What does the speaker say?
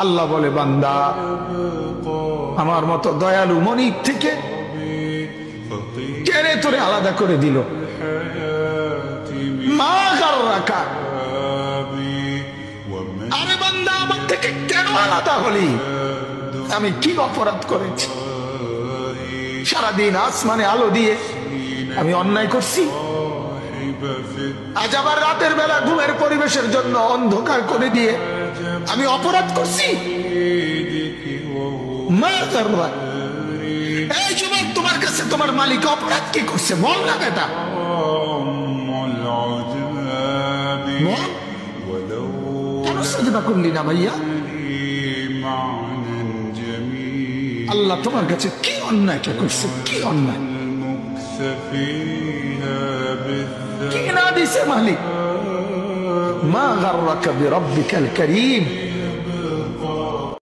আল্লাহ বলে, বান্দা আমার মতো দয়ালু মনিব থেকে কেড়ে তোরে আলাদা করে দিল। মা গাররাকা, আরে বান্দা আমার থেকে কেন আলাদা হলি? আমি কি অপরাধ করেছি? সারাদিন আসমানে আলো দিয়ে আমি অন্যায় করছি? আজ আবার রাতের বেলা ঘুমের পরিবেশের জন্য অন্ধকার করে দিয়ে আমি অপরাধ করছি? মা গাররাক, এই যুবক, তোমার কাছে তোমার মালিক অপরাধ কি করছে বল না বেটা, কেন সাজদা করলি না ভাইয়া? আল্লাহ তোমার কাছে কি অন্যায়টা করছে? কি অন্যায় কি না দিছে মালিক? মা গাররাকা বিরব্বিকাল কারীম।